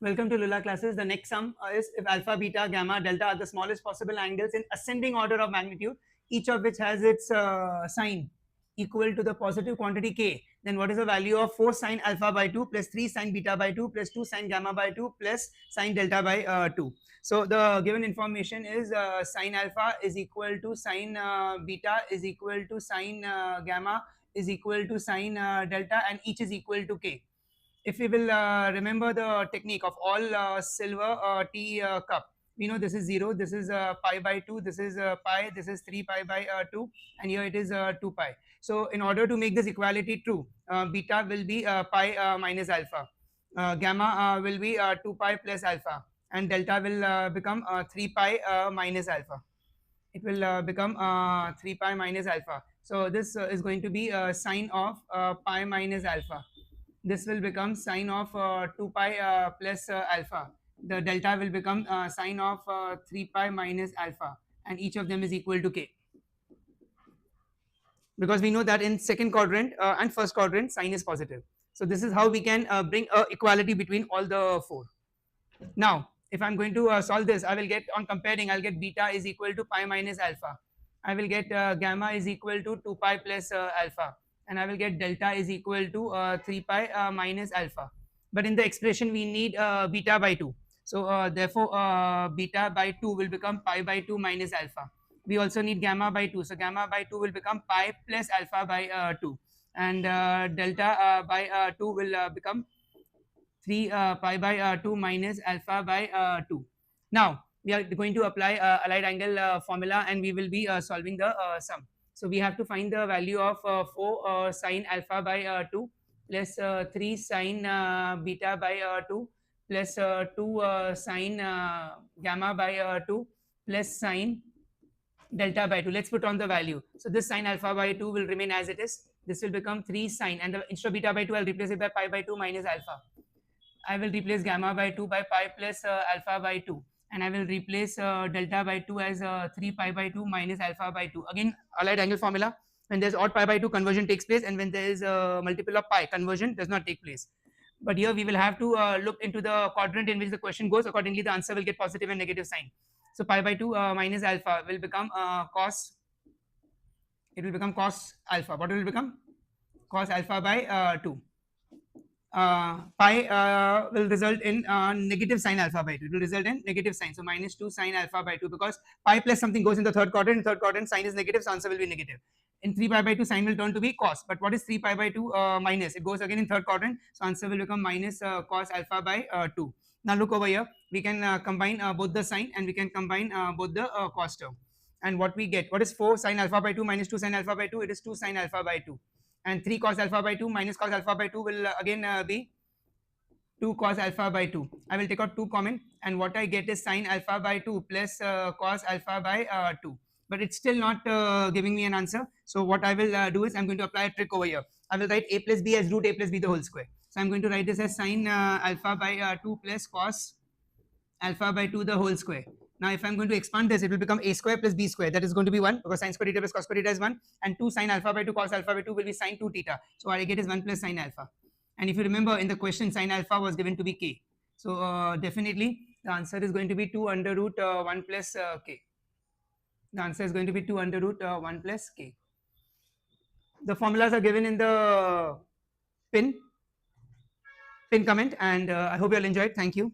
Welcome to Lula classes. The next sum is if alpha, beta, gamma, delta are the smallest possible angles in ascending order of magnitude, each of which has its sign equal to the positive quantity k, then what is the value of 4 sine alpha by 2 plus 3 sine beta by 2 plus 2 sine gamma by 2 plus sine delta by 2. So the given information is sine alpha is equal to sine beta is equal to sine gamma is equal to sine delta, and each is equal to k. If we will remember the technique of all silver tea cup, we know this is 0, this is pi by 2, this is pi, this is 3 pi by 2, and here it is 2 pi. So in order to make this equality true, beta will be pi minus alpha, gamma will be 2 pi plus alpha, and delta will become 3 pi minus alpha. It will become 3 pi minus alpha. So this is going to be sine of pi minus alpha. This will become sine of 2 pi plus alpha. The delta will become sine of 3 pi minus alpha, and each of them is equal to k, because we know that in second quadrant and first quadrant sine is positive. So this is how we can bring a equality between all the four. Now if I'm going to solve this, I will get, on comparing, I'll get beta is equal to pi minus alpha, I will get gamma is equal to 2 pi plus alpha, and I will get delta is equal to 3 pi minus alpha. But in the expression we need beta by 2. So therefore beta by 2 will become pi by 2 minus alpha. We also need gamma by 2. So gamma by 2 will become pi plus alpha by 2. And delta by 2 will become 3 pi by 2 minus alpha by 2. Now we are going to apply allied angle formula, and we will be solving the sum. So we have to find the value of 4 sine alpha by 2 plus 3 sine beta by 2 plus 2 sine gamma by 2 plus sine delta by 2. Let's put on the value. So this sine alpha by 2 will remain as it is. This will become 3 sine, and instead of beta by 2 I'll replace it by pi by 2 minus alpha. I will replace gamma by 2 by pi plus alpha by 2, and I will replace delta by 2 as 3 pi by 2 minus alpha by 2. Again, allied angle formula: when there's odd pi by 2, conversion takes place, and when there is a multiple of pi, conversion does not take place. But here we will have to look into the quadrant in which the question goes. Accordingly, the answer will get positive and negative sign. So pi by 2 minus alpha will become cos. It will become cos alpha. What will become? Cos alpha by 2. Pi will result in negative sine alpha by 2. It will result in negative sign. So minus 2 sine alpha by 2, because pi plus something goes in the third quadrant. In third quadrant, sine is negative, so answer will be negative. In 3 pi by 2, sine will turn to be cos. But what is 3 pi by 2 minus? It goes again in third quadrant, so answer will become minus cos alpha by 2. Now look over here. We can combine both the sine, and we can combine both the cos term. And what we get? What is 4 sine alpha by 2 minus 2 sine alpha by 2? It is 2 sine alpha by 2. And 3 cos alpha by 2 minus cos alpha by 2 will again be 2 cos alpha by 2. I will take out 2 common, and what I get is sine alpha by 2 plus cos alpha by 2. But it's still not giving me an answer. So what I will do is I'm going to apply a trick over here. I will write a plus b as root a plus b the whole square. So I'm going to write this as sine alpha by 2 plus cos alpha by 2 the whole square. Now if I'm going to expand this, it will become a square plus b square. That is going to be 1, because sine square theta plus cos square theta is 1, and 2 sine alpha by 2 cos alpha by 2 will be sine 2 theta. So what I get is 1 plus sine alpha. And if you remember, in the question sine alpha was given to be k. So definitely the answer is going to be 2 under root 1 plus k. The answer is going to be 2 under root 1 plus k. The formulas are given in the pin comment, and I hope you all enjoyed. Thank you.